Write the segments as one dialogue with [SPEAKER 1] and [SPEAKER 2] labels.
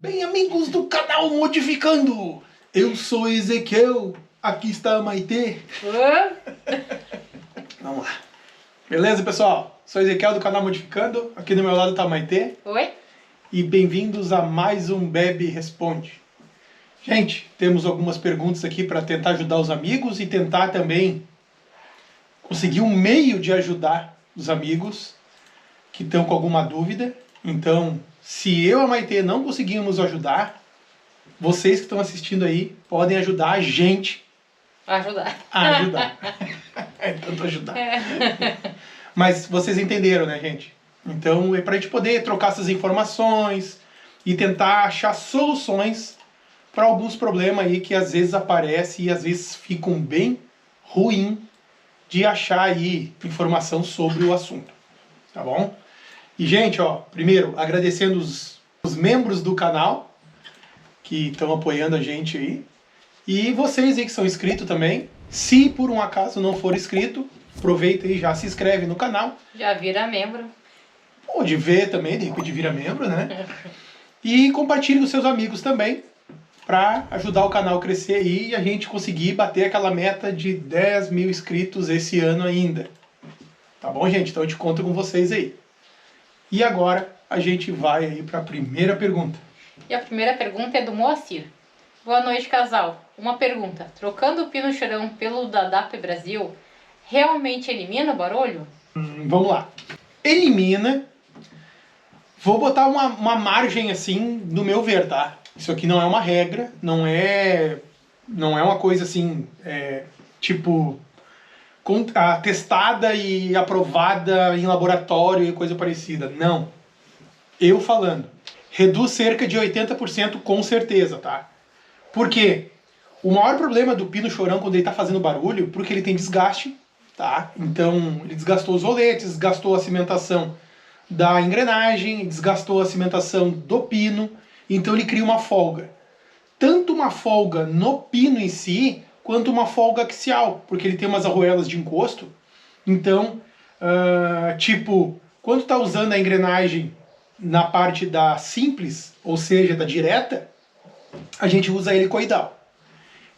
[SPEAKER 1] Bem, amigos do canal Modificando, eu sou Ezequiel, aqui está a Maitê. Vamos lá. Beleza, pessoal? Sou Ezequiel do canal Modificando, aqui do meu lado está a Maitê.
[SPEAKER 2] Oi.
[SPEAKER 1] E bem-vindos a mais um Bebe Responde. Gente, temos algumas perguntas aqui para tentar ajudar os amigos e tentar também conseguir um meio de ajudar os amigos que estão com alguma dúvida. Então, se eu e a Maitê não conseguimos ajudar, vocês que estão assistindo aí podem ajudar a gente
[SPEAKER 2] Ajudar.
[SPEAKER 1] a ajudar. É tanto ajudar. Mas vocês entenderam, né, gente? Então é pra gente poder trocar essas informações e tentar achar soluções para alguns problemas aí que às vezes aparecem e às vezes ficam bem ruim de achar aí informação sobre o assunto. Tá bom? E, gente, ó, primeiro, agradecendo os membros do canal que estão apoiando a gente aí. E vocês aí que são inscritos também. Se por um acaso não for inscrito, aproveita e já se inscreve no canal.
[SPEAKER 2] Já vira membro.
[SPEAKER 1] Pode ver também, de repente vira membro, né? E compartilhe com seus amigos também, para ajudar o canal a crescer aí e a gente conseguir bater aquela meta de 10 mil inscritos esse ano ainda. Tá bom, gente? Então a gente conta com vocês aí. E agora a gente vai aí para a primeira pergunta.
[SPEAKER 2] E a primeira pergunta é do Moacir. Boa noite, casal. Uma pergunta. Trocando o pino chorão pelo da DAP Brasil, realmente elimina o barulho?
[SPEAKER 1] Vamos lá. Elimina. Vou botar uma margem assim, no meu ver, tá? Isso aqui não é uma regra, não é uma coisa assim, tipo, testada e aprovada em laboratório e coisa parecida. Não. Eu falando. Reduz cerca de 80% com certeza, tá? Por quê? O maior problema do pino chorão quando ele tá fazendo barulho, porque ele tem desgaste, tá? Então, ele desgastou os roletes, desgastou a cimentação da engrenagem, desgastou a cimentação do pino, então ele cria uma folga. Tanto uma folga no pino em si, quanto uma folga axial, porque ele tem umas arruelas de encosto. Então, tipo, quando tá usando a engrenagem na parte da simples, ou seja, da direta, a gente usa a helicoidal.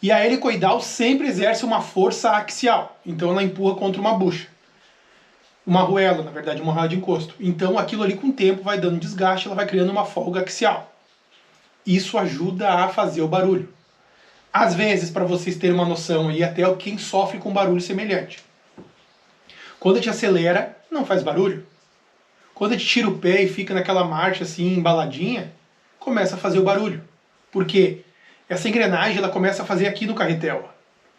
[SPEAKER 1] E a helicoidal sempre exerce uma força axial, então ela empurra contra uma bucha. Uma arruela, na verdade, uma arruela de encosto. Então aquilo ali com o tempo vai dando desgaste, ela vai criando uma folga axial. Isso ajuda a fazer o barulho. Às vezes, para vocês terem uma noção aí, até quem sofre com barulho semelhante. Quando a gente acelera, não faz barulho. Quando a gente tira o pé e fica naquela marcha assim, embaladinha, começa a fazer o barulho. Por quê? Essa engrenagem ela começa a fazer aqui no carretel.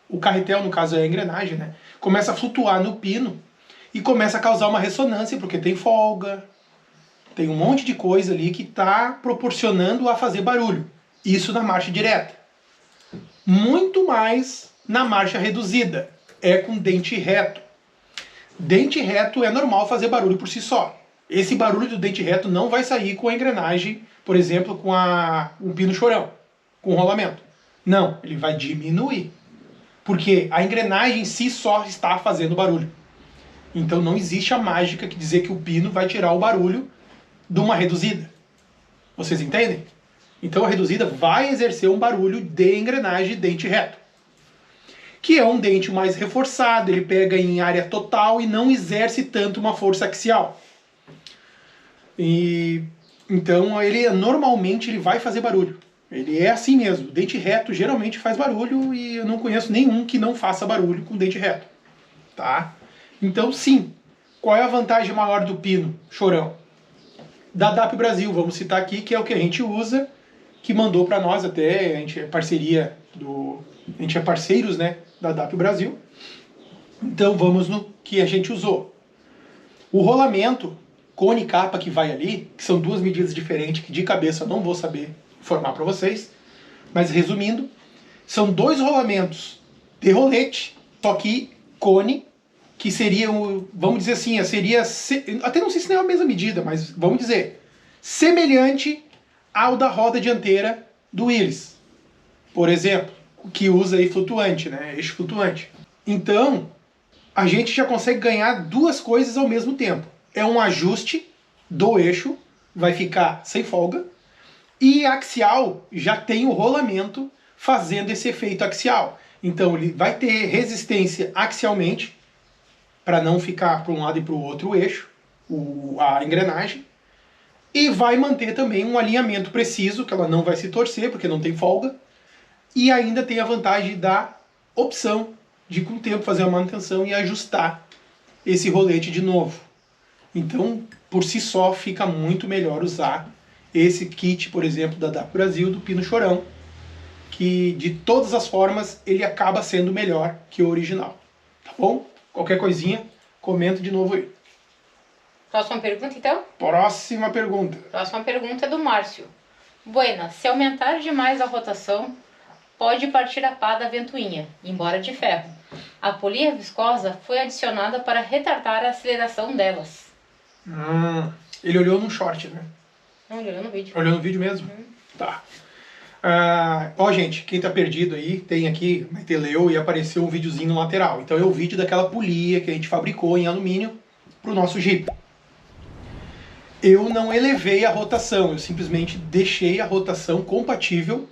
[SPEAKER 1] O carretel, no caso, é a engrenagem, né? Começa a flutuar no pino e começa a causar uma ressonância, porque tem folga, tem um monte de coisa ali que está proporcionando a fazer barulho. Isso na marcha direta. Muito mais na marcha reduzida. É com dente reto. Dente reto é normal fazer barulho por si só. Esse barulho do dente reto não vai sair com a engrenagem, por exemplo, com um pino chorão, com o rolamento. Não, ele vai diminuir. Porque a engrenagem em si só está fazendo barulho. Então não existe a mágica que dizer que o pino vai tirar o barulho de uma reduzida. Vocês entendem? Então a reduzida vai exercer um barulho de engrenagem dente reto. Que é um dente mais reforçado, ele pega em área total e não exerce tanto uma força axial. E então normalmente ele vai fazer barulho. Ele é assim mesmo. O dente reto geralmente faz barulho e eu não conheço nenhum que não faça barulho com dente reto. Tá? Então sim, qual é a vantagem maior do pino chorão? Da DAP Brasil, vamos citar aqui, que é o que a gente usa, que mandou para nós até, a gente é parceiros, né, da DAP Brasil. Então vamos no que a gente usou. O rolamento cone capa que vai ali, que são duas medidas diferentes, que de cabeça eu não vou saber informar para vocês, mas resumindo, são dois rolamentos de rolete, só que cone, que seria, vamos dizer assim, até não sei se não é a mesma medida, mas vamos dizer, semelhante ao da roda dianteira do Willys, por exemplo, que usa aí flutuante, né, eixo flutuante. Então, a gente já consegue ganhar duas coisas ao mesmo tempo. É um ajuste do eixo, vai ficar sem folga, E axial já tem o rolamento fazendo esse efeito axial. Então ele vai ter resistência axialmente, para não ficar para um lado e para o outro o eixo, a engrenagem. E vai manter também um alinhamento preciso, que ela não vai se torcer, porque não tem folga. E ainda tem a vantagem da opção de, com o tempo, fazer a manutenção e ajustar esse rolete de novo. Então, por si só, fica muito melhor usar esse kit, por exemplo, da DAP Brasil, do Pino Chorão, que de todas as formas ele acaba sendo melhor que o original. Tá bom? Qualquer coisinha, comenta de novo aí.
[SPEAKER 2] Próxima pergunta, então?
[SPEAKER 1] Próxima pergunta.
[SPEAKER 2] Próxima pergunta é do Márcio. Buena, se aumentar demais a rotação, pode partir a pá da ventoinha, embora de ferro. A polia viscosa foi adicionada para retardar a aceleração delas.
[SPEAKER 1] Ele olhou no short, né?
[SPEAKER 2] Não, olhou no vídeo.
[SPEAKER 1] Olhou no vídeo mesmo? Tá. Gente, quem tá perdido aí, tem aqui, leu e apareceu um videozinho no lateral. Então é o vídeo daquela polia que a gente fabricou em alumínio pro nosso Jeep. Eu não elevei a rotação, eu simplesmente deixei a rotação compatível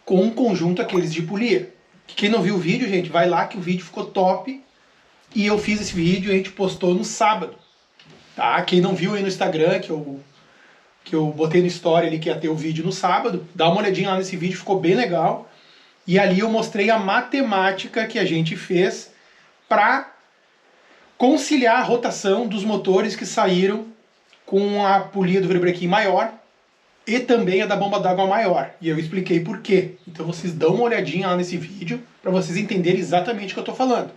[SPEAKER 1] com o conjunto aqueles de polia. Quem não viu o vídeo, gente, vai lá que o vídeo ficou top. E eu fiz esse vídeo e a gente postou no sábado. Tá? Quem não viu aí no Instagram, que eu botei no story ali que ia ter o vídeo no sábado, dá uma olhadinha lá nesse vídeo, ficou bem legal. E ali eu mostrei a matemática que a gente fez para conciliar a rotação dos motores que saíram com a polia do virabrequim maior e também a da bomba d'água maior. E eu expliquei por quê. Então vocês dão uma olhadinha lá nesse vídeo para vocês entenderem exatamente o que eu estou falando.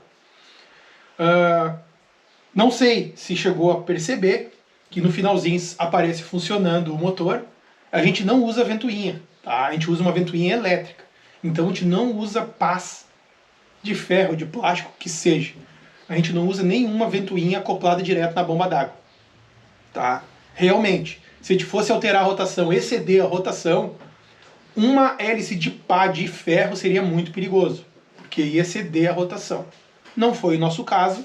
[SPEAKER 1] Não sei se chegou a perceber que no finalzinho aparece funcionando o motor. A gente não usa ventoinha, tá? A gente usa uma ventoinha elétrica. Então a gente não usa pás de ferro, de plástico, que seja. A gente não usa nenhuma ventoinha acoplada direto na bomba d'água. Tá? Realmente, se a gente fosse alterar a rotação, exceder a rotação, uma hélice de pá de ferro seria muito perigoso, porque ia exceder a rotação. Não foi o nosso caso,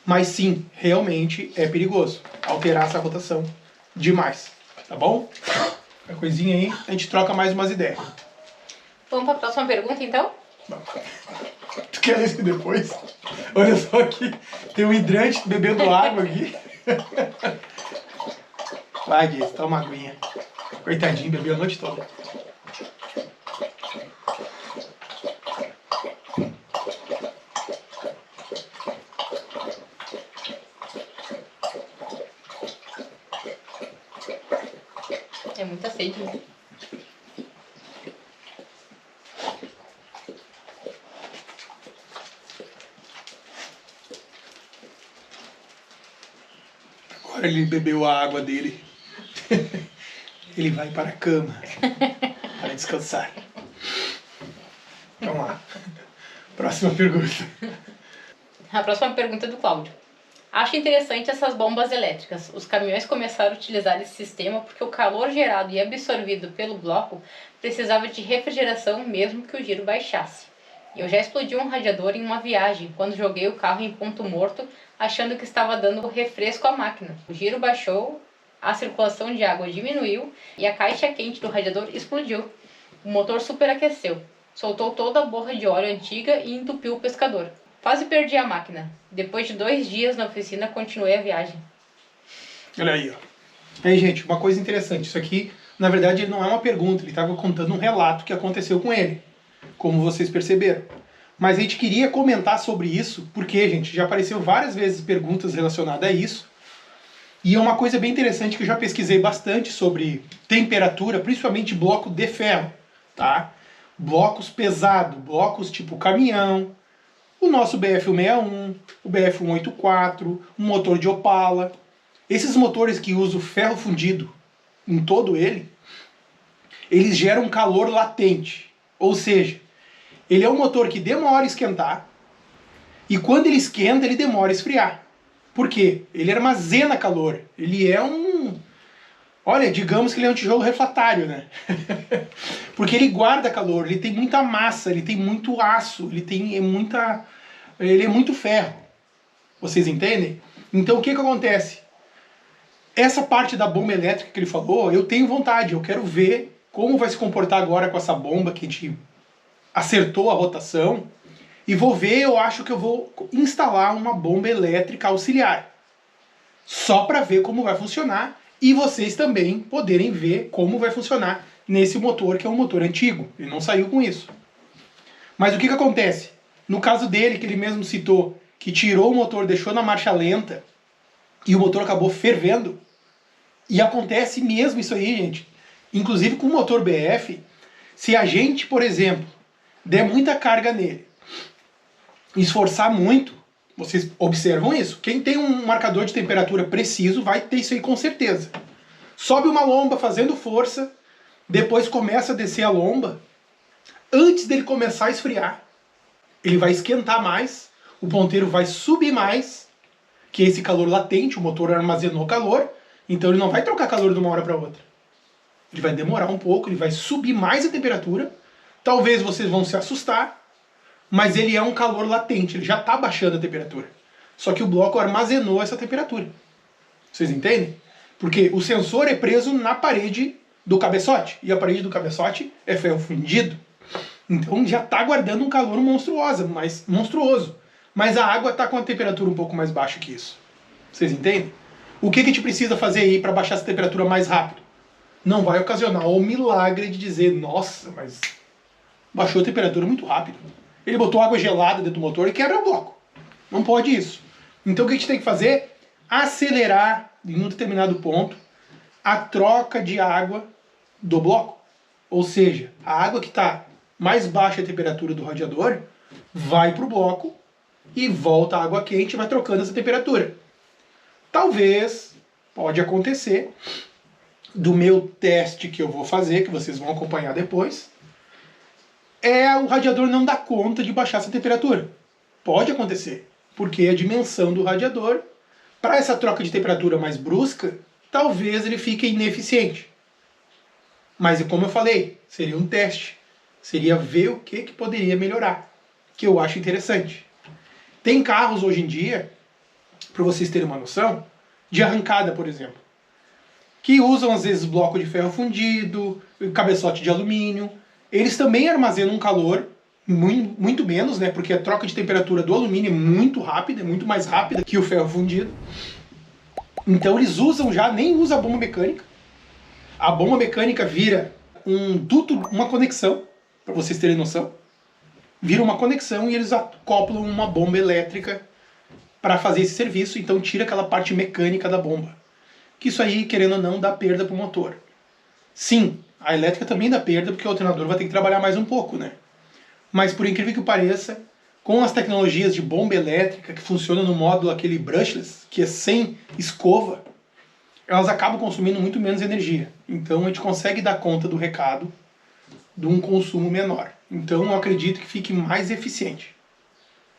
[SPEAKER 1] mas sim, realmente é perigoso alterar essa rotação demais. Tá bom? A coisinha aí, a gente troca mais umas ideias.
[SPEAKER 2] Vamos para a próxima pergunta, então?
[SPEAKER 1] Tu quer ler isso depois? Olha só aqui, tem um hidrante bebendo água aqui. Vai, Guiz, toma uma aguinha. Coitadinho, bebeu a noite toda.
[SPEAKER 2] É muita sede, né?
[SPEAKER 1] Agora ele bebeu a água dele. Ele vai para a cama para descansar. Vamos lá. Próxima pergunta.
[SPEAKER 2] A próxima pergunta é do Cláudio. Acho interessante essas bombas elétricas. Os caminhões começaram a utilizar esse sistema porque o calor gerado e absorvido pelo bloco precisava de refrigeração mesmo que o giro baixasse. Eu já explodi um radiador em uma viagem, quando joguei o carro em ponto morto, achando que estava dando refresco à máquina. O giro baixou, a circulação de água diminuiu e a caixa quente do radiador explodiu. O motor superaqueceu, soltou toda a borra de óleo antiga e entupiu o pescador. Quase perdi a máquina. Depois de 2 dias na oficina, continuei a viagem.
[SPEAKER 1] Olha aí, ó. Aí, gente, uma coisa interessante. Isso aqui, na verdade, ele não é uma pergunta. Ele estava contando um relato que aconteceu com ele. Como vocês perceberam. Mas a gente queria comentar sobre isso, porque, gente, já apareceu várias vezes perguntas relacionadas a isso. E é uma coisa bem interessante que eu já pesquisei bastante sobre temperatura, principalmente bloco de ferro, tá? Blocos pesados, blocos tipo caminhão, o nosso BF-161, o BF-184, um motor de Opala. Esses motores que usam ferro fundido em todo ele, eles geram calor latente. Ou seja, ele é um motor que demora a esquentar e quando ele esquenta, ele demora a esfriar. Por quê? Ele armazena calor. Ele é um... Olha, digamos que ele é um tijolo refratário, né? Porque ele guarda calor, ele tem muita massa, ele tem muito aço, ele é muito ferro. Vocês entendem? Então o que acontece? Essa parte da bomba elétrica que ele falou, eu tenho vontade, eu quero ver como vai se comportar agora com essa bomba que a gente acertou a rotação. E vou ver, eu acho que eu vou instalar uma bomba elétrica auxiliar. Só para ver como vai funcionar e vocês também poderem ver como vai funcionar nesse motor, que é um motor antigo. Ele não saiu com isso. Mas o que acontece? No caso dele, que ele mesmo citou, que tirou o motor, deixou na marcha lenta e o motor acabou fervendo, e acontece mesmo isso aí, gente. Inclusive com o motor BF, se a gente, por exemplo, der muita carga nele, esforçar muito, vocês observam isso. Quem tem um marcador de temperatura preciso vai ter isso aí com certeza. Sobe uma lomba fazendo força, depois começa a descer a lomba, antes dele começar a esfriar, ele vai esquentar mais, o ponteiro vai subir mais, que é esse calor latente, o motor armazenou calor, então ele não vai trocar calor de uma hora para outra. Ele vai demorar um pouco, ele vai subir mais a temperatura, talvez vocês vão se assustar, mas ele é um calor latente, ele já está baixando a temperatura. Só que o bloco armazenou essa temperatura. Vocês entendem? Porque o sensor é preso na parede do cabeçote, e a parede do cabeçote é ferro fundido. Então já está guardando um calor monstruoso. Mas a água está com a temperatura um pouco mais baixa que isso. Vocês entendem? O que a gente precisa fazer aí para baixar essa temperatura mais rápido? Não vai ocasionar o milagre de dizer, nossa, mas baixou a temperatura muito rápido. Ele botou água gelada dentro do motor e quebra o bloco. Não pode isso. Então o que a gente tem que fazer? Acelerar, em um determinado ponto, a troca de água do bloco. Ou seja, a água que está mais baixa a temperatura do radiador vai para o bloco e volta a água quente e vai trocando essa temperatura. Talvez, pode acontecer, do meu teste que eu vou fazer, que vocês vão acompanhar depois, o radiador não dá conta de baixar essa temperatura. Pode acontecer, porque a dimensão do radiador, para essa troca de temperatura mais brusca, talvez ele fique ineficiente. Mas como eu falei, seria um teste. Seria ver o que poderia melhorar, que eu acho interessante. Tem carros hoje em dia, para vocês terem uma noção, de arrancada, por exemplo, que usam às vezes bloco de ferro fundido, cabeçote de alumínio. Eles também armazenam um calor, muito menos, né? Porque a troca de temperatura do alumínio é muito rápida, é muito mais rápida que o ferro fundido. Então eles usam já, nem usa a bomba mecânica. A bomba mecânica vira um duto, uma conexão, para vocês terem noção. Vira uma conexão e eles acoplam uma bomba elétrica para fazer esse serviço, então tira aquela parte mecânica da bomba. Que isso aí, querendo ou não, dá perda para o motor. Sim, a elétrica também dá perda, porque o alternador vai ter que trabalhar mais um pouco, né? Mas por incrível que pareça, com as tecnologias de bomba elétrica, que funcionam no módulo aquele brushless, que é sem escova, elas acabam consumindo muito menos energia. Então a gente consegue dar conta do recado de um consumo menor. Então eu acredito que fique mais eficiente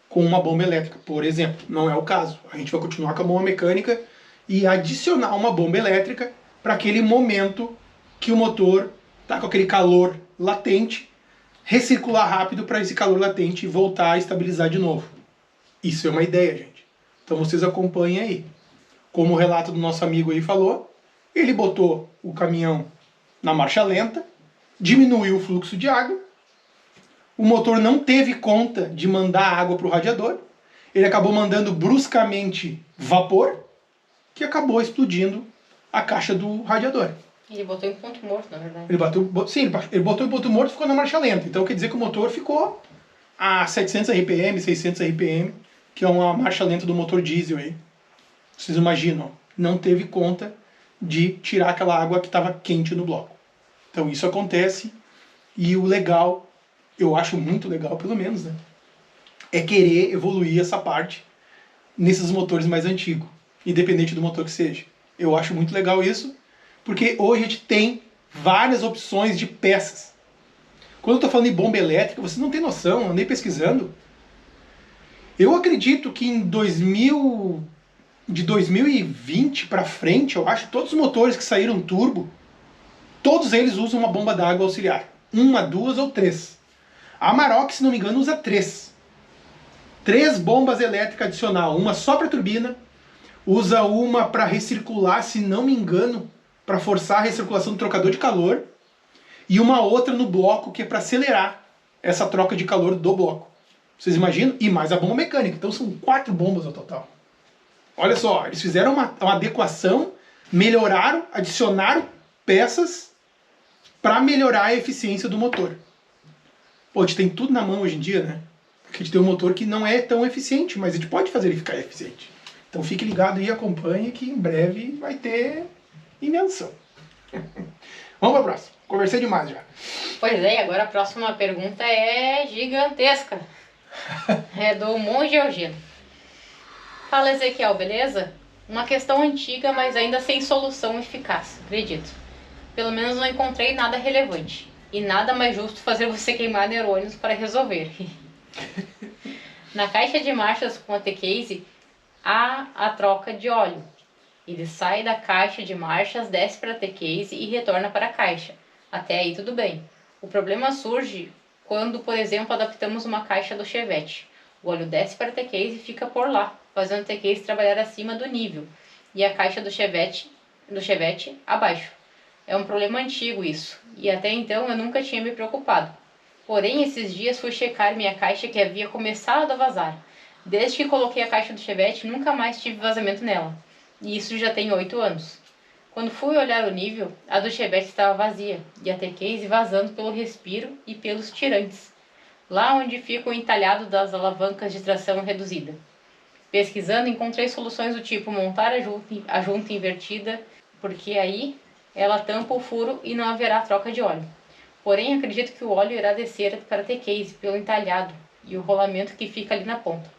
[SPEAKER 1] com uma bomba elétrica, por exemplo. Não é o caso. A gente vai continuar com a bomba mecânica e adicionar uma bomba elétrica para aquele momento que o motor está com aquele calor latente, recircular rápido para esse calor latente voltar a estabilizar de novo. Isso é uma ideia, gente. Então vocês acompanhem aí. Como o relato do nosso amigo aí falou, ele botou o caminhão na marcha lenta, diminuiu o fluxo de água, o motor não teve conta de mandar água para o radiador, ele acabou mandando bruscamente vapor, que acabou explodindo a caixa do radiador.
[SPEAKER 2] Ele botou em ponto morto, na verdade.
[SPEAKER 1] Ele botou em ponto morto e ficou na marcha lenta. Então quer dizer que o motor ficou a 700 RPM, 600 RPM, que é uma marcha lenta do motor diesel aí. Vocês imaginam, não teve conta de tirar aquela água que estava quente no bloco. Então isso acontece, e o legal, eu acho muito legal pelo menos, né, é querer evoluir essa parte nesses motores mais antigos, independente do motor que seja. Eu acho muito legal isso, porque hoje a gente tem várias opções de peças. Quando eu estou falando em bomba elétrica, vocês não têm noção, eu andei pesquisando. Eu acredito que de 2020 para frente, eu acho, todos os motores que saíram turbo, todos eles usam uma bomba d'água auxiliar. Uma, duas ou três. A Amarok, se não me engano, usa três. Três bombas elétricas adicional. Uma só para turbina, usa uma para recircular, se não me engano, para forçar a recirculação do trocador de calor, e uma outra no bloco que é para acelerar essa troca de calor do bloco. Vocês imaginam? E mais a bomba mecânica. Então são 4 bombas no total. Olha só, eles fizeram uma adequação, melhoraram, adicionaram peças para melhorar a eficiência do motor. Pô, a gente tem tudo na mão hoje em dia, né? Porque a gente tem um motor que não é tão eficiente, mas a gente pode fazer ele ficar eficiente. Então fique ligado e acompanhe que em breve vai ter invenção. Vamos para a próxima. Conversei demais já.
[SPEAKER 2] Pois é, e agora a próxima pergunta é gigantesca. É do Monge Eugênio. Fala, Ezequiel, beleza? Uma questão antiga, mas ainda sem solução eficaz, acredito. Pelo menos não encontrei nada relevante. E nada mais justo fazer você queimar neurônios para resolver. Na caixa de marchas com a T-Case, há a troca de óleo. Ele sai da caixa de marchas, desce para a T-Case e retorna para a caixa. Até aí tudo bem. O problema surge quando, por exemplo, adaptamos uma caixa do Chevette. O óleo desce para a T-Case e fica por lá, fazendo a T-Case trabalhar acima do nível, e a caixa do Chevette abaixo. É um problema antigo isso, e até então eu nunca tinha me preocupado. Porém, esses dias fui checar minha caixa que havia começado a vazar. Desde que coloquei a caixa do Chevette, nunca mais tive vazamento nela. E isso já tem 8 anos. Quando fui olhar o nível, a do Chevette estava vazia, e a T-Case vazando pelo respiro e pelos tirantes, lá onde fica o entalhado das alavancas de tração reduzida. Pesquisando, encontrei soluções do tipo montar a junta invertida, porque aí ela tampa o furo e não haverá troca de óleo. Porém, acredito que o óleo irá descer para a T-Case pelo entalhado e o rolamento que fica ali na ponta.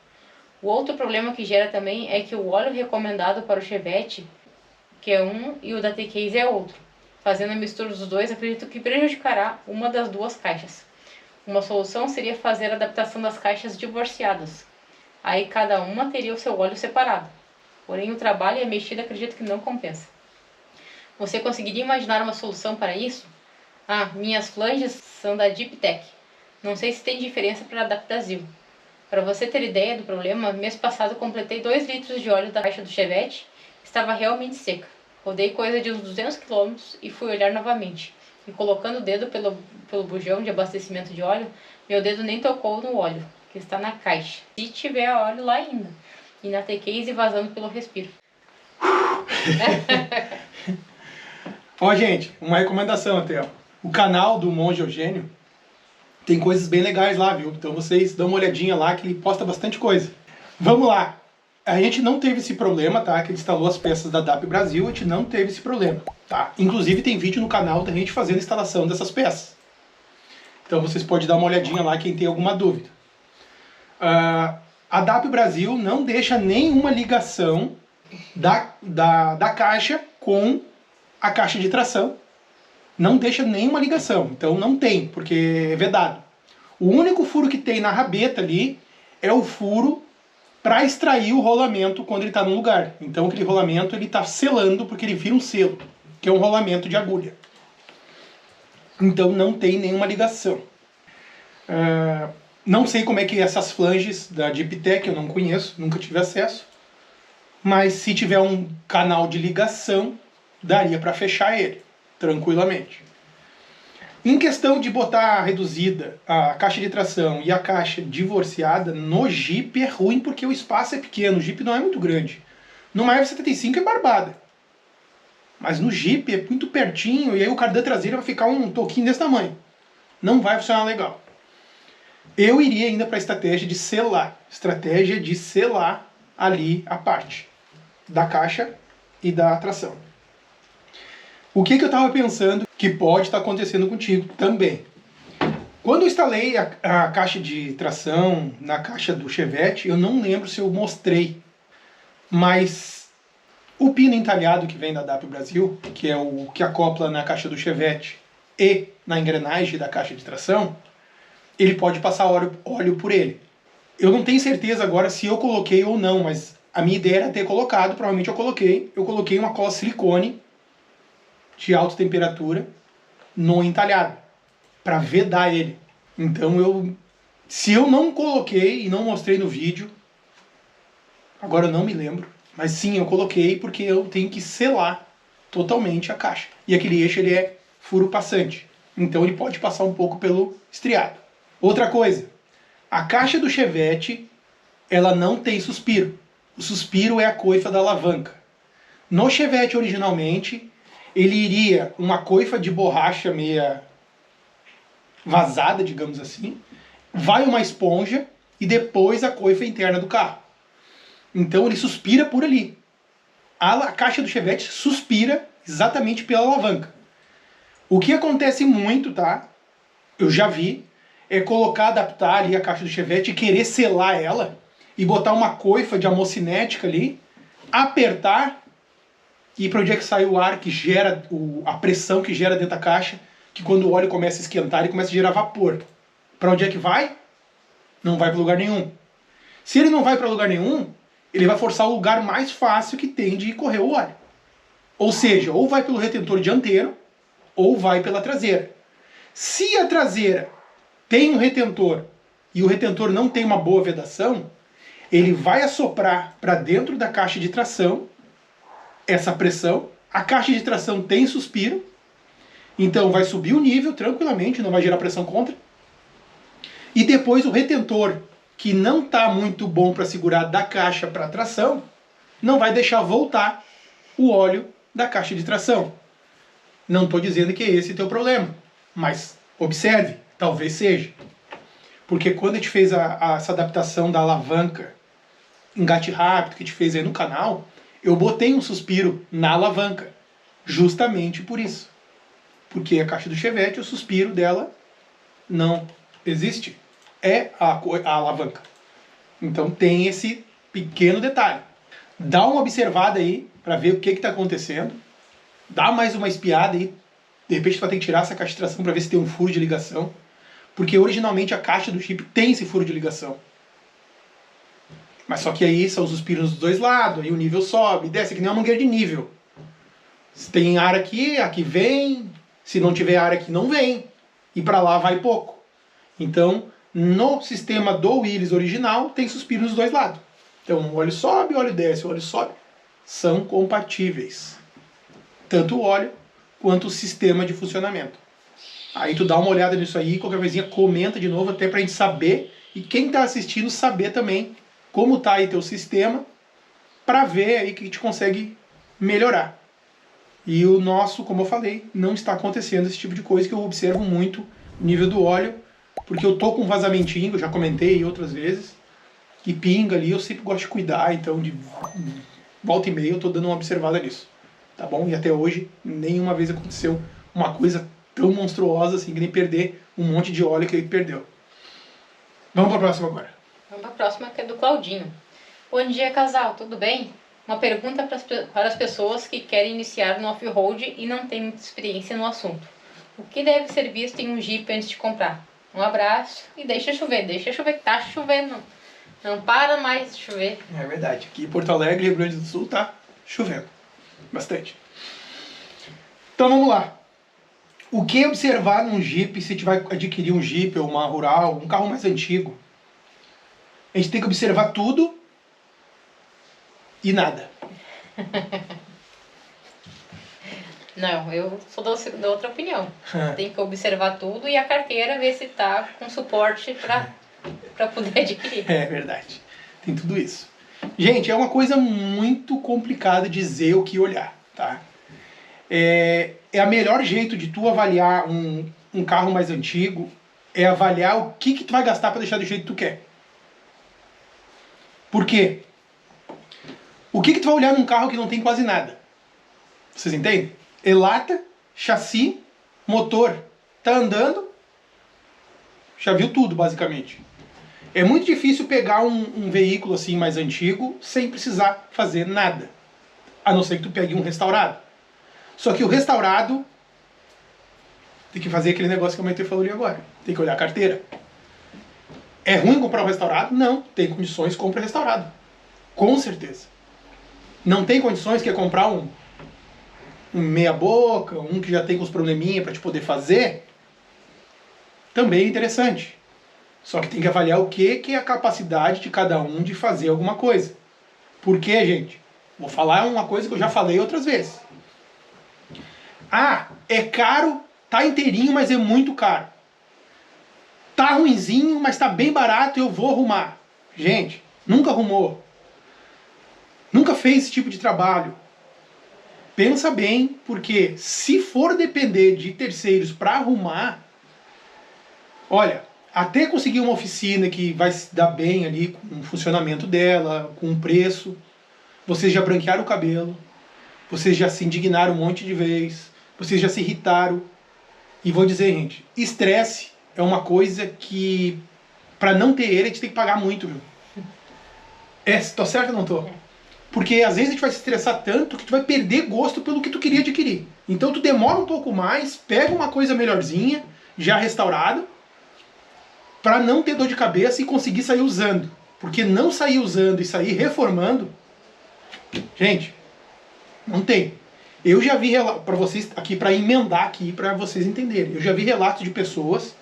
[SPEAKER 2] O outro problema que gera também é que o óleo recomendado para o Chevette, que é um, e o da T-Case é outro. Fazendo a mistura dos dois, acredito que prejudicará uma das duas caixas. Uma solução seria fazer a adaptação das caixas divorciadas. Aí cada uma teria o seu óleo separado. Porém, o trabalho e a mexida acredito que não compensa. Você conseguiria imaginar uma solução para isso? Ah, minhas flanges são da Deeptech. Não sei se tem diferença para a da Brasil. Para você ter ideia do problema, mês passado completei 2 litros de óleo da caixa do Chevette. Estava realmente seca. Rodei coisa de uns 200 km e fui olhar novamente. E colocando o dedo pelo bujão de abastecimento de óleo, meu dedo nem tocou no óleo, que está na caixa. Se tiver óleo lá ainda. E na T-Case vazando pelo respiro.
[SPEAKER 1] Ó, gente, uma recomendação até, ó. O canal do Monge Eugênio tem coisas bem legais lá, viu? Então vocês dão uma olhadinha lá que ele posta bastante coisa. Vamos lá. A gente não teve esse problema, tá? Que ele instalou as peças da DAP Brasil, a gente não teve esse problema, tá? Inclusive tem vídeo no canal da gente fazendo a instalação dessas peças. Então vocês podem dar uma olhadinha lá quem tem alguma dúvida. A DAP Brasil não deixa nenhuma ligação da caixa com a caixa de tração. Não deixa nenhuma ligação, então não tem, porque é vedado. O único furo que tem na rabeta ali é o furo para extrair o rolamento quando ele está no lugar. Então aquele rolamento ele está selando porque ele vira um selo, que é um rolamento de agulha. Então não tem nenhuma ligação. Não sei como é que essas flanges da Deeptech, eu não conheço, nunca tive acesso. Mas se tiver um canal de ligação, daria para fechar ele tranquilamente. Em questão de botar reduzida a caixa de tração e a caixa divorciada, no Jeep é ruim porque o espaço é pequeno, o Jeep não é muito grande. Numa F75 é barbada. Mas no Jeep é muito pertinho e aí o cardan traseiro vai ficar um toquinho desse tamanho. Não vai funcionar legal. Eu iria ainda para a estratégia de selar ali a parte da caixa e da tração. O que eu estava pensando que pode estar acontecendo contigo também? Quando eu instalei a caixa de tração na caixa do Chevette, eu não lembro se eu mostrei, mas o pino entalhado que vem da DAP Brasil, que é o que acopla na caixa do Chevette e na engrenagem da caixa de tração, ele pode passar óleo por ele. Eu não tenho certeza agora se eu coloquei ou não, mas a minha ideia era ter colocado, provavelmente eu coloquei. Eu coloquei uma cola silicone de alta temperatura no entalhado, para vedar ele. Então se eu não coloquei e não mostrei no vídeo, agora eu não me lembro, Mas sim, eu coloquei porque eu tenho que selar totalmente a caixa. E aquele eixo ele é furo passante. Então ele pode passar um pouco pelo estriado. Outra coisa, a caixa do Chevette, ela não tem suspiro. O suspiro é a coifa da alavanca. No Chevette originalmente, ele iria uma coifa de borracha meia vazada, digamos assim, vai uma esponja e depois a coifa interna do carro. Então ele suspira por ali. A caixa do Chevette suspira exatamente pela alavanca. O que acontece muito, tá? Eu já vi, é colocar, adaptar ali a caixa do Chevette e querer selar ela e botar uma coifa de amocinética ali, apertar e para onde é que sai o ar que gera, a pressão que gera dentro da caixa, que quando o óleo começa a esquentar, ele começa a gerar vapor. Para onde é que vai? Não vai para lugar nenhum. Se ele não vai para lugar nenhum, ele vai forçar o lugar mais fácil que tem de correr o óleo. Ou seja, ou vai pelo retentor dianteiro, ou vai pela traseira. Se a traseira tem um retentor e o retentor não tem uma boa vedação, ele vai assoprar para dentro da caixa de tração essa pressão. A caixa de tração tem suspiro, então vai subir o nível tranquilamente, não vai gerar pressão contra. E depois o retentor, que não está muito bom para segurar da caixa para tração, não vai deixar voltar o óleo da caixa de tração. Não estou dizendo que é esse o teu problema, mas observe, talvez seja. Porque quando a gente fez essa adaptação da alavanca engate rápido que a gente fez aí no canal, eu botei um suspiro na alavanca, justamente por isso. Porque a caixa do Chevette, o suspiro dela não existe. É a alavanca. Então tem esse pequeno detalhe. Dá uma observada aí para ver o que está acontecendo. Dá mais uma espiada aí. De repente tu vai ter que tirar essa caixa de tração para ver se tem um furo de ligação. Porque originalmente a caixa do chip tem esse furo de ligação. Mas só que aí são os suspiros dos dois lados, aí o nível sobe, desce, que nem uma mangueira de nível. Se tem ar aqui, aqui vem. Se não tiver ar aqui, não vem. E para lá vai pouco. Então, no sistema do Willys original, tem suspiro nos dois lados. Então, o óleo sobe, o óleo desce, o óleo sobe. São compatíveis. Tanto o óleo quanto o sistema de funcionamento. Aí tu dá uma olhada nisso aí, qualquer coisinha comenta de novo, até pra gente saber, e quem tá assistindo saber também como tá aí teu sistema, pra ver aí que a gente consegue melhorar. E o nosso, como eu falei, não está acontecendo esse tipo de coisa, que eu observo muito o nível do óleo, porque eu tô com um vazamentinho, eu já comentei outras vezes, que pinga ali, eu sempre gosto de cuidar, então de volta e meia eu tô dando uma observada nisso. Tá bom? E até hoje, nenhuma vez aconteceu uma coisa tão monstruosa assim, que nem perder um monte de óleo que ele perdeu. Vamos para a próxima agora.
[SPEAKER 2] Vamos para a próxima, que é do Claudinho. Bom dia, casal, tudo bem? Uma pergunta para as pessoas que querem iniciar no off-road e não têm muita experiência no assunto. O que deve ser visto em um Jeep antes de comprar? Um abraço e deixa chover que tá chovendo. Não para mais de chover.
[SPEAKER 1] É verdade, aqui em Porto Alegre, Rio Grande do Sul, tá chovendo. Bastante. Então vamos lá. O que observar num Jeep, se a gente vai adquirir um Jeep ou uma Rural, um carro mais antigo? A gente tem que observar tudo e nada.
[SPEAKER 2] Não, eu sou da outra opinião. Tem que observar tudo e a carteira ver se tá com suporte para poder adquirir.
[SPEAKER 1] É verdade. Tem tudo isso. Gente, é uma coisa muito complicada dizer o que olhar, tá? É a melhor jeito de tu avaliar um carro mais antigo é avaliar o que tu vai gastar para deixar do jeito que tu quer. Por quê? O que tu vai olhar num carro que não tem quase nada? Vocês entendem? É lata, chassi, motor. Tá andando, já viu tudo, basicamente. É muito difícil pegar um veículo assim mais antigo sem precisar fazer nada. A não ser que tu pegue um restaurado. Só que o restaurado tem que fazer aquele negócio que a Maite falou ali agora. Tem que olhar a carteira. É ruim comprar um restaurado? Não. Tem condições, compra restaurado. Com certeza. Não tem condições, quer comprar um meia boca, um que já tem com os probleminha para te poder fazer? Também é interessante. Só que tem que avaliar o que é a capacidade de cada um de fazer alguma coisa. Por quê, gente? Vou falar uma coisa que eu já falei outras vezes. Ah, é caro, tá inteirinho, mas é muito caro. Tá ruinzinho, mas tá bem barato, eu vou arrumar. Gente, nunca arrumou. Nunca fez esse tipo de trabalho. Pensa bem, porque se for depender de terceiros para arrumar, olha, até conseguir uma oficina que vai se dar bem ali com o funcionamento dela, com o preço, vocês já branquearam o cabelo, vocês já se indignaram um monte de vez, vocês já se irritaram. E vou dizer, gente, estresse é uma coisa que, para não ter ele, a gente tem que pagar muito, viu? Tô certo ou não tô? Porque às vezes a gente vai se estressar tanto que tu vai perder gosto pelo que tu queria adquirir. Então tu demora um pouco mais, pega uma coisa melhorzinha, já restaurada, para não ter dor de cabeça e conseguir sair usando. Porque não sair usando e sair reformando, gente, não tem. Eu já vi para vocês aqui, para emendar aqui, para vocês entenderem. Eu já vi relatos de pessoas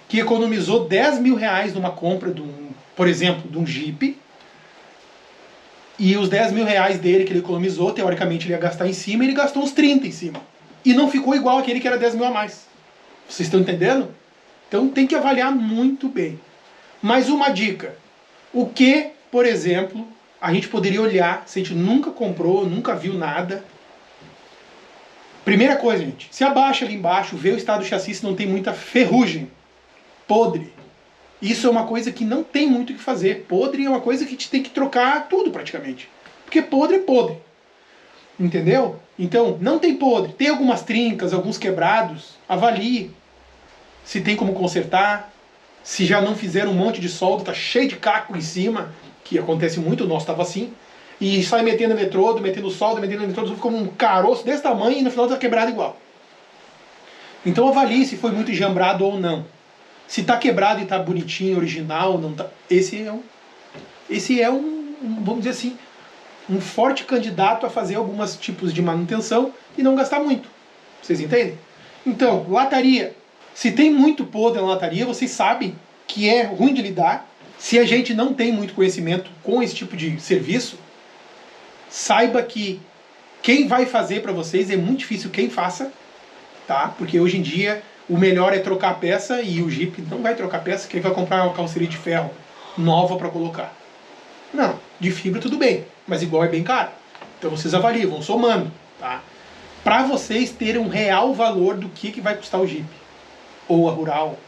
[SPEAKER 1] que economizou 10 mil reais numa compra de por exemplo, de um Jeep. E os 10 mil reais dele que ele economizou, teoricamente ele ia gastar em cima, ele gastou uns 30 em cima. E não ficou igual aquele que era 10 mil a mais. Vocês estão entendendo? Então tem que avaliar muito bem. Mais uma dica. O que, por exemplo, a gente poderia olhar se a gente nunca comprou, nunca viu nada. Primeira coisa, gente. Se abaixa ali embaixo, vê o estado do chassi se não tem muita ferrugem. Podre. Isso é uma coisa que não tem muito o que fazer. Podre é uma coisa que a gente tem que trocar tudo praticamente. Porque podre é podre. Entendeu? Então, não tem podre. Tem algumas trincas, alguns quebrados. Avalie se tem como consertar. Se já não fizeram um monte de solda, tá cheio de caco em cima, que acontece muito, o nosso estava assim. E sai metendo eletrodo, metendo solda, metendo eletrodo, fica como um caroço desse tamanho e no final tá quebrado igual. Então avalie se foi muito enjambrado ou não. Se tá quebrado e tá bonitinho, original, não tá. Esse é um, vamos dizer assim, um forte candidato a fazer alguns tipos de manutenção e não gastar muito. Vocês entendem? Então, lataria. Se tem muito podre na lataria, vocês sabem que é ruim de lidar. Se a gente não tem muito conhecimento com esse tipo de serviço, saiba que quem vai fazer para vocês é muito difícil quem faça, tá? Porque hoje em dia o melhor é trocar a peça e o Jeep não vai trocar peça, que ele vai comprar uma calceria de ferro nova para colocar. Não, de fibra tudo bem, mas igual é bem caro. Então vocês avaliam, vão somando, tá? Para vocês terem um real valor do que vai custar o Jeep. Ou a Rural,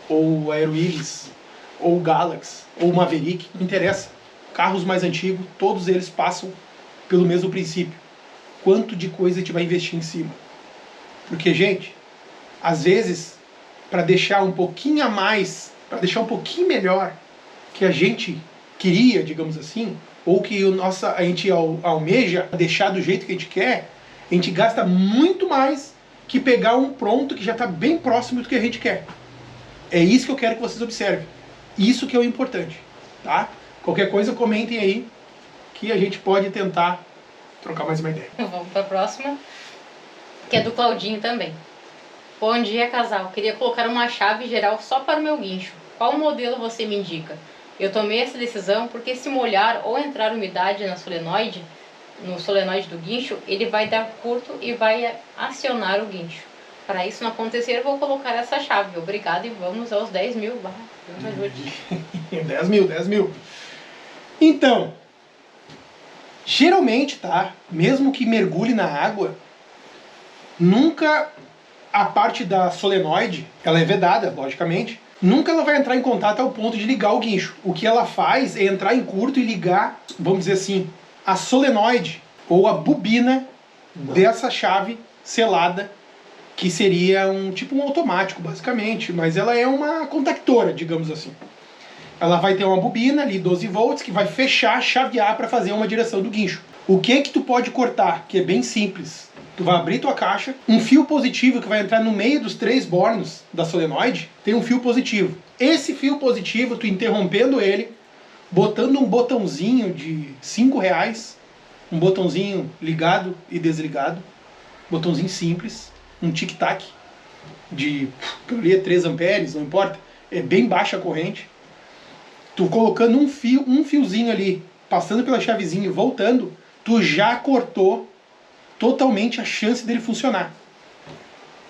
[SPEAKER 1] ou a Aeroiris, ou o Galaxy, ou o Maverick, não interessa. Carros mais antigos, todos eles passam pelo mesmo princípio. Quanto de coisa a gente vai investir em cima? Porque, gente, às vezes, para deixar um pouquinho a mais, para deixar um pouquinho melhor que a gente queria, digamos assim, ou que a gente almeja deixar do jeito que a gente quer, a gente gasta muito mais que pegar um pronto que já está bem próximo do que a gente quer. É isso que eu quero que vocês observem. Isso que é o importante, tá? Qualquer coisa, comentem aí que a gente pode tentar trocar mais uma ideia.
[SPEAKER 2] Vamos para a próxima, que é do Claudinho também. Bom dia, casal. Queria colocar uma chave geral só para o meu guincho. Qual modelo você me indica? Eu tomei essa decisão porque se molhar ou entrar umidade no solenoide do guincho, ele vai dar curto e vai acionar o guincho. Para isso não acontecer, eu vou colocar essa chave. Obrigado e vamos aos 10 mil. Deus me ajude.
[SPEAKER 1] 10 mil. Então, geralmente, tá? Mesmo que mergulhe na água, nunca a parte da solenoide, ela é vedada, logicamente, nunca ela vai entrar em contato ao ponto de ligar o guincho. O que ela faz é entrar em curto e ligar, vamos dizer assim, a solenoide ou a bobina dessa chave selada, que seria tipo um automático, basicamente, mas ela é uma contactora, digamos assim. Ela vai ter uma bobina ali, 12 volts, que vai fechar, chavear para fazer uma direção do guincho. O que tu pode cortar, que é bem simples? Tu vai abrir tua caixa, um fio positivo que vai entrar no meio dos 3 bornos da solenoide, tem um fio positivo. Esse fio positivo, tu interrompendo ele, botando um botãozinho de 5 reais, um botãozinho ligado e desligado, botãozinho simples, um tic-tac de, que eu li, 3 amperes, não importa, é bem baixa a corrente. Tu colocando um fiozinho ali, passando pela chavezinha e voltando, tu já cortou totalmente a chance dele funcionar.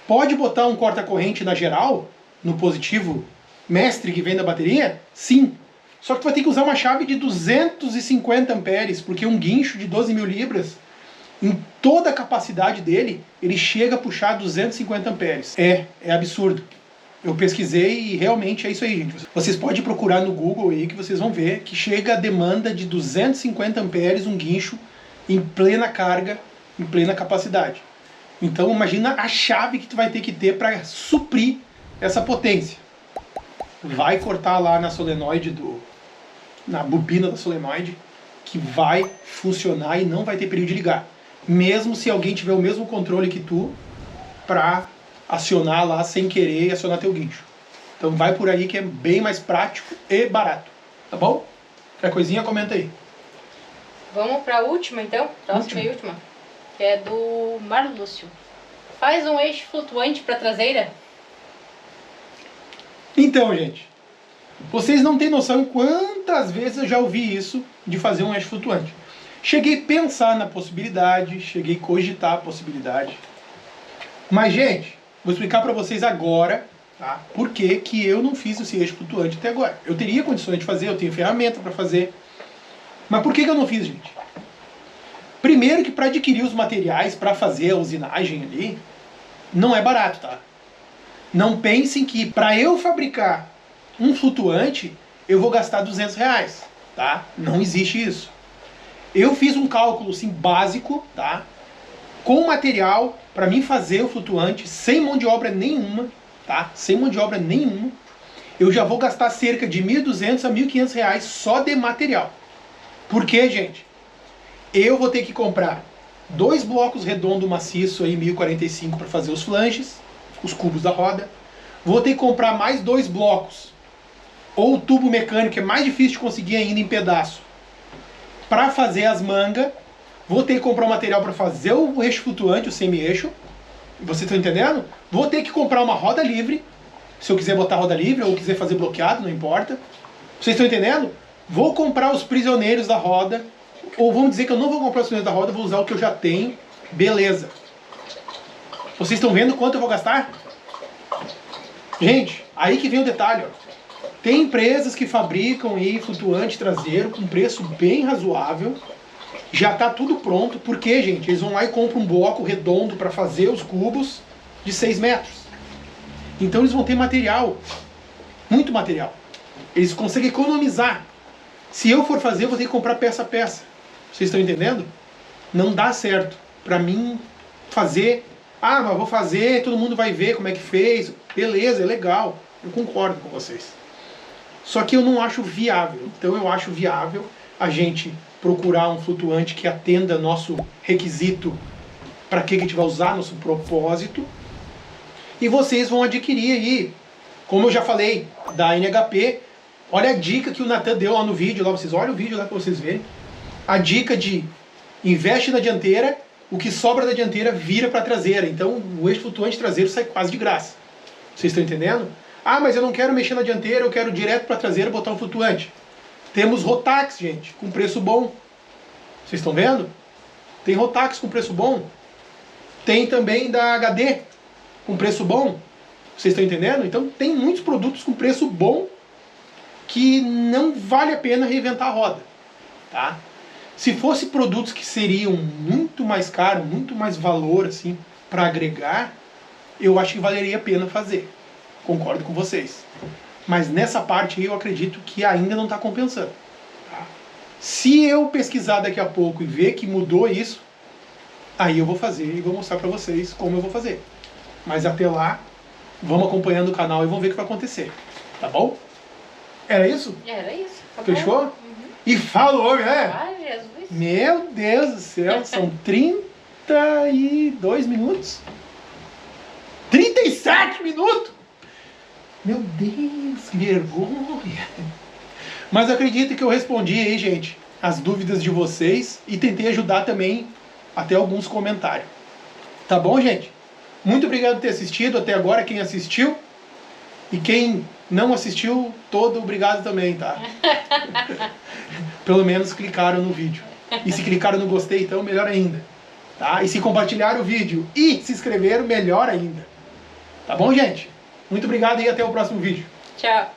[SPEAKER 1] Pode botar um corta-corrente na geral, no positivo mestre que vem da bateria? Sim. Só que tu vai ter que usar uma chave de 250 amperes, porque um guincho de 12 mil libras, em toda a capacidade dele, ele chega a puxar 250 amperes. É absurdo. Eu pesquisei e realmente é isso aí, gente. Vocês podem procurar no Google aí que vocês vão ver que chega a demanda de 250 amperes um guincho em plena carga, em plena capacidade. Então imagina a chave que tu vai ter que ter para suprir essa potência. Vai cortar lá na solenoide na bobina da solenoide, que vai funcionar e não vai ter perigo de ligar. Mesmo se alguém tiver o mesmo controle que tu, para acionar lá sem querer e acionar teu guincho. Então vai por aí que é bem mais prático e barato. Tá bom? Qualquer coisinha, comenta aí.
[SPEAKER 2] Vamos para a última então? Próxima e última. Que é do Marlúcio. Faz um eixo flutuante para traseira?
[SPEAKER 1] Então, gente, vocês não têm noção quantas vezes eu já ouvi isso de fazer um eixo flutuante. Cheguei a pensar na possibilidade, cheguei a cogitar a possibilidade. Mas, gente, vou explicar para vocês agora, tá, por que eu não fiz esse eixo flutuante até agora. Eu teria condições de fazer, eu tenho ferramenta para fazer. Mas por que eu não fiz, gente? Primeiro que para adquirir os materiais para fazer a usinagem ali, não é barato, tá? Não pensem que para eu fabricar um flutuante, eu vou gastar R$200, tá? Não existe isso. Eu fiz um cálculo, assim, básico, tá? Com material, para mim fazer o flutuante, sem mão de obra nenhuma, tá? Sem mão de obra nenhuma, eu já vou gastar cerca de R$1.200 a R$1.500 só de material. Por quê, gente? Eu vou ter que comprar 2 blocos redondos maciço aí, 1045, para fazer os flanges, os cubos da roda. Vou ter que comprar mais 2 blocos, ou tubo mecânico, que é mais difícil de conseguir ainda em pedaço, para fazer as mangas. Vou ter que comprar um material para fazer o eixo flutuante, o semi-eixo. Vocês estão entendendo? Vou ter que comprar uma roda livre, se eu quiser botar roda livre, ou quiser fazer bloqueado, não importa. Vocês estão entendendo? Vou comprar os prisioneiros da roda, ou vamos dizer que eu não vou comprar os prisioneiros da roda, vou usar o que eu já tenho. Beleza. Vocês estão vendo quanto eu vou gastar? Gente, aí que vem o detalhe, ó. Tem empresas que fabricam aí flutuante traseiro com preço bem razoável. Já está tudo pronto. Por quê, gente? Eles vão lá e compram um bloco redondo para fazer os cubos de 6 metros. Então eles vão ter material. Muito material. Eles conseguem economizar. Se eu for fazer, eu vou ter que comprar peça a peça. Vocês estão entendendo? Não dá certo. Para mim, fazer... Ah, mas vou fazer, todo mundo vai ver como é que fez. Beleza, é legal. Eu concordo com vocês. Só que eu não acho viável. Então eu acho viável a gente procurar um flutuante que atenda nosso requisito, para que a gente vai usar, nosso propósito. E vocês vão adquirir aí, como eu já falei, da NHP. Olha a dica que o Natan deu lá no vídeo. Lá vocês olhem o vídeo lá para vocês verem. A dica de investe na dianteira, o que sobra da dianteira vira para a traseira. Então o eixo flutuante traseiro sai quase de graça. Vocês estão entendendo? Ah, mas eu não quero mexer na dianteira, eu quero direto para a traseira botar um flutuante. Temos Rotax, gente, com preço bom. Vocês estão vendo? Tem Rotax com preço bom. Tem também da HD com preço bom. Vocês estão entendendo? Então tem muitos produtos com preço bom que não vale a pena reinventar a roda. Tá? Se fosse produtos que seriam muito mais caros, muito mais valor assim, para agregar, eu acho que valeria a pena fazer. Concordo com vocês. Mas nessa parte aí eu acredito que ainda não está compensando. Tá? Se eu pesquisar daqui a pouco e ver que mudou isso, aí eu vou fazer e vou mostrar para vocês como eu vou fazer. Mas até lá, vamos acompanhando o canal e vamos ver o que vai acontecer. Tá bom? Era isso?
[SPEAKER 2] Era isso. Tá
[SPEAKER 1] Fechou?
[SPEAKER 2] Uhum.
[SPEAKER 1] E falou, né?
[SPEAKER 2] Ai, Jesus.
[SPEAKER 1] Meu Deus do céu, são 32 minutos? 37 minutos? Meu Deus, que vergonha. Mas acredito que eu respondi aí, gente, as dúvidas de vocês e tentei ajudar também até alguns comentários. Tá bom, gente? Muito obrigado por ter assistido até agora, quem assistiu. E quem não assistiu, todo obrigado também, tá? Pelo menos clicaram no vídeo. E se clicaram no gostei, então, melhor ainda. Tá? E se compartilharam o vídeo e se inscreveram, melhor ainda. Tá bom, gente? Muito obrigado e até o próximo vídeo.
[SPEAKER 2] Tchau.